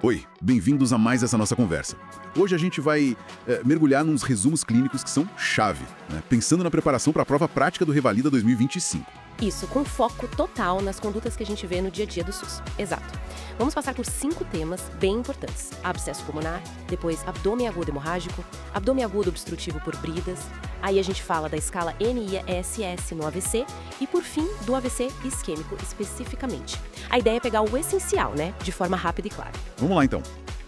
Oi, bem-vindos a mais essa nossa conversa. Hoje a gente vai mergulhar nos resumos clínicos que são chave, né? Pensando na preparação para a prova prática do Revalida 2025. Isso, com foco total nas condutas que a gente vê no dia a dia do SUS. Exato. Vamos passar por 5 temas bem importantes. Abscesso pulmonar, depois abdômen agudo hemorrágico, abdômen agudo obstrutivo por bridas, aí a gente fala da escala NISS no AVC e, por fim, do AVC isquêmico especificamente. A ideia é pegar o essencial, né, de forma rápida e clara. Vamos lá então.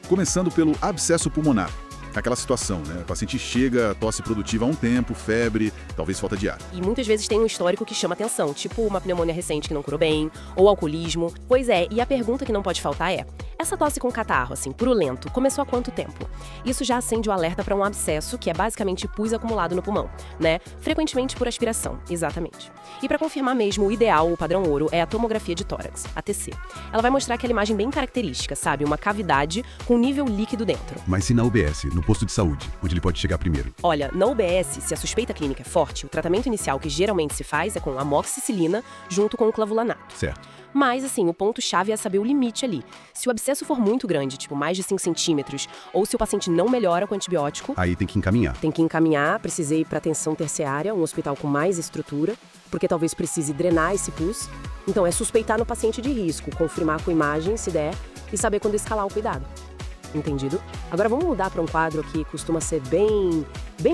Começando pelo abscesso pulmonar. Aquela situação, né? O paciente chega, tosse produtiva há um tempo, febre, talvez falta de ar. E muitas vezes tem um histórico que chama atenção, tipo uma pneumonia recente que não curou bem, ou alcoolismo. Pois é, e a pergunta que não pode faltar é: essa tosse com catarro, assim, purulento, começou há quanto tempo? Isso já acende o alerta para um abscesso, que é basicamente pus acumulado no pulmão, né? Frequentemente por aspiração, exatamente. E para confirmar mesmo, o ideal, o padrão ouro, é a tomografia de tórax, a TC. Ela vai mostrar aquela imagem bem característica, sabe? Uma cavidade com nível líquido dentro. Mas e na UBS, no posto de saúde, onde ele pode chegar primeiro? Olha, na UBS, se a suspeita clínica é forte, o tratamento inicial que geralmente se faz é com amoxicilina junto com o clavulanato. Certo. Mas, assim, o ponto-chave é saber o limite ali. Se o abscesso for muito grande, tipo mais de 5 centímetros, ou se o paciente não melhora com antibiótico, Aí tem que encaminhar. tem que encaminhar, precisei ir para atenção terciária, um hospital com mais estrutura, porque talvez precise drenar esse pus. Então, é suspeitar no paciente de risco, confirmar com imagem, se der, e saber quando escalar o cuidado. Entendido? Agora vamos mudar para um quadro que costuma ser bem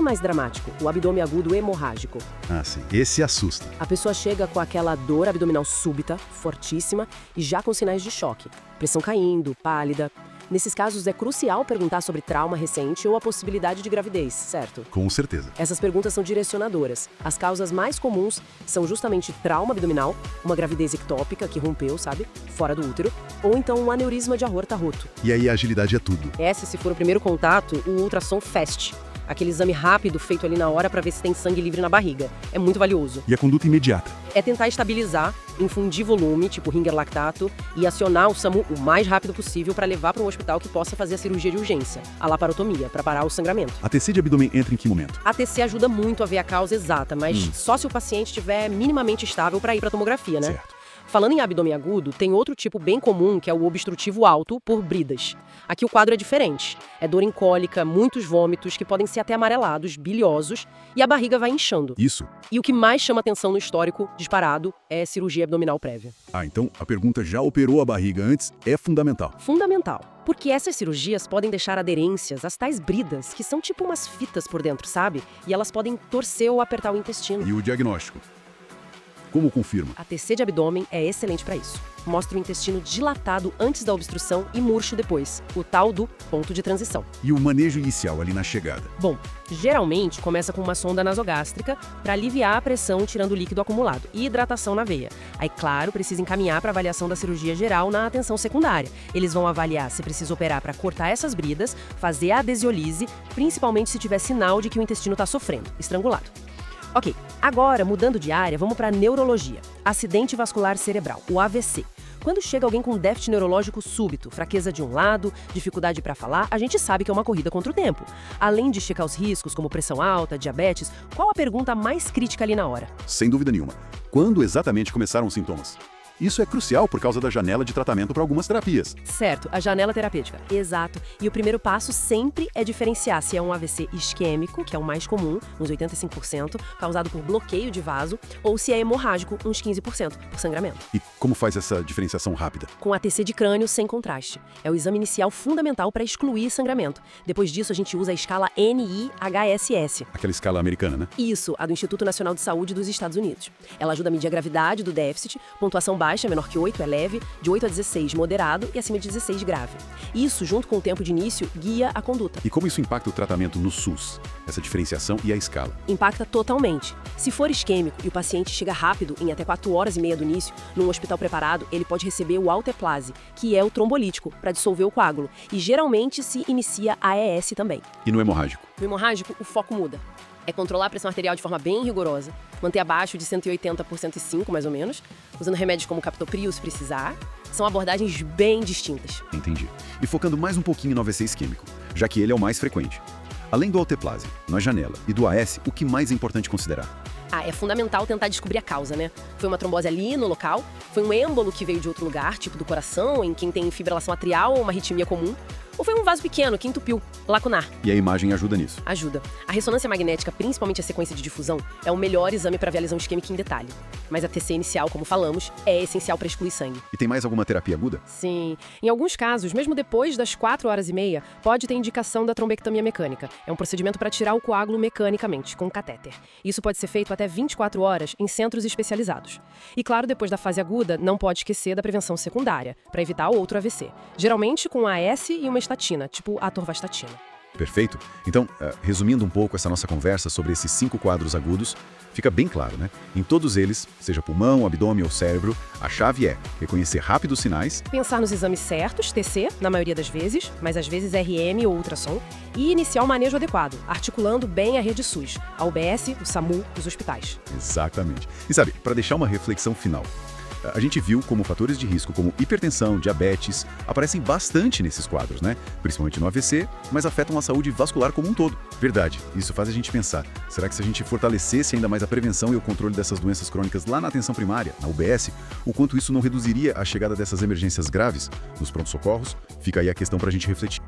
mais dramático, o abdômen agudo hemorrágico. Ah, sim. Esse assusta. A pessoa chega com aquela dor abdominal súbita, fortíssima e já com sinais de choque. Pressão caindo, pálida. Nesses casos é crucial perguntar sobre trauma recente ou a possibilidade de gravidez, certo? Com certeza. Essas perguntas são direcionadoras. As causas mais comuns são justamente trauma abdominal, uma gravidez ectópica que rompeu, sabe? Fora do útero, ou então um aneurisma de aorta roto. E aí a agilidade é tudo. Se for o primeiro contato, o ultrassom FAST. Aquele exame rápido feito ali na hora para ver se tem sangue livre na barriga. É muito valioso. E a conduta imediata. É tentar estabilizar, infundir volume, tipo ringer lactato, e acionar o SAMU o mais rápido possível para levar para um hospital que possa fazer a cirurgia de urgência, a laparotomia, para parar o sangramento. A TC de abdômen entra em que momento? A TC ajuda muito a ver a causa exata, mas só se o paciente estiver minimamente estável para ir para a tomografia, né? Certo. Falando em abdômen agudo, tem outro tipo bem comum, que é o obstrutivo alto por bridas. Aqui o quadro é diferente. É dor em cólica, muitos vômitos, que podem ser até amarelados, biliosos, e a barriga vai inchando. Isso. E o que mais chama atenção no histórico, disparado, é cirurgia abdominal prévia. Ah, então a pergunta já operou a barriga antes é fundamental. Fundamental. Porque essas cirurgias podem deixar aderências, as tais bridas, que são tipo umas fitas por dentro, sabe? E elas podem torcer ou apertar o intestino. E o diagnóstico? Como confirma? A TC de abdômen é excelente para isso. Mostra o intestino dilatado antes da obstrução e murcho depois, o tal do ponto de transição. E o manejo inicial ali na chegada? Bom, geralmente começa com uma sonda nasogástrica para aliviar a pressão tirando o líquido acumulado e hidratação na veia. Aí, claro, precisa encaminhar para avaliação da cirurgia geral na atenção secundária. Eles vão avaliar se precisa operar para cortar essas bridas, fazer a adesiolise, principalmente se tiver sinal de que o intestino está sofrendo, estrangulado. Ok, agora, mudando de área, vamos para neurologia. Acidente vascular cerebral, o AVC. Quando chega alguém com déficit neurológico súbito, fraqueza de um lado, dificuldade para falar, a gente sabe que é uma corrida contra o tempo. Além de checar os riscos, como pressão alta, diabetes, qual a pergunta mais crítica ali na hora? Sem dúvida nenhuma. Quando exatamente começaram os sintomas? Isso é crucial por causa da janela de tratamento para algumas terapias. Certo, a janela terapêutica. Exato. E o primeiro passo sempre é diferenciar se é um AVC isquêmico, que é o mais comum, uns 85%, causado por bloqueio de vaso, ou se é hemorrágico, uns 15%, por sangramento. E como faz essa diferenciação rápida? Com a TC de crânio sem contraste. É o exame inicial fundamental para excluir sangramento. Depois disso, a gente usa a escala NIHSS. Aquela escala americana, né? Isso, a do Instituto Nacional de Saúde dos Estados Unidos. Ela ajuda a medir a gravidade do déficit, pontuação baixa, menor que 8 é leve, de 8 a 16 moderado e acima de 16 grave. Isso, junto com o tempo de início, guia a conduta. E como isso impacta o tratamento no SUS? Essa diferenciação e a escala? Impacta totalmente. Se for isquêmico e o paciente chega rápido, em até 4 horas e meia do início, num hospital preparado, ele pode receber o alteplase, que é o trombolítico, para dissolver o coágulo. E geralmente se inicia AES também. E no hemorrágico? No hemorrágico, o foco muda. É controlar a pressão arterial de forma bem rigorosa, manter abaixo de 180 por 105, mais ou menos, usando remédios como captopril se precisar. São abordagens bem distintas. Entendi. E focando mais um pouquinho no AVC isquêmico, já que ele é o mais frequente. Além do alteplase, na janela e do AS, o que mais é importante considerar? É fundamental tentar descobrir a causa, né? Foi uma trombose ali no local? Foi um êmbolo que veio de outro lugar, tipo do coração, em quem tem fibrilação atrial ou uma arritmia comum? Ou foi um vaso pequeno que entupiu, lacunar? E a imagem ajuda nisso. Ajuda. A ressonância magnética, principalmente a sequência de difusão, é o melhor exame para ver a lesão isquêmica em detalhe. Mas a TC inicial, como falamos, é essencial para excluir sangue. E tem mais alguma terapia aguda? Sim. Em alguns casos, mesmo depois das 4h30, pode ter indicação da trombectomia mecânica. É um procedimento para tirar o coágulo mecanicamente, com catéter. Isso pode ser feito até 24 horas em centros especializados. E claro, depois da fase aguda, não pode esquecer da prevenção secundária, para evitar outro AVC. Geralmente com AS e uma estatina, tipo a atorvastatina. Perfeito. Então, resumindo um pouco essa nossa conversa sobre esses 5 quadros agudos, fica bem claro, né? Em todos eles, seja pulmão, abdômen ou cérebro, a chave é reconhecer rápido os sinais, Pensar nos exames certos, TC, na maioria das vezes, mas às vezes RM ou ultrassom, e iniciar o manejo adequado, articulando bem a rede SUS, a UBS, o SAMU, os hospitais. Exatamente. E sabe, para deixar uma reflexão final, a gente viu como fatores de risco como hipertensão, diabetes, aparecem bastante nesses quadros, né? Principalmente no AVC, mas afetam a saúde vascular como um todo. Verdade, isso faz a gente pensar, será que se a gente fortalecesse ainda mais a prevenção e o controle dessas doenças crônicas lá na atenção primária, na UBS, o quanto isso não reduziria a chegada dessas emergências graves nos prontos-socorros? Fica aí a questão para a gente refletir.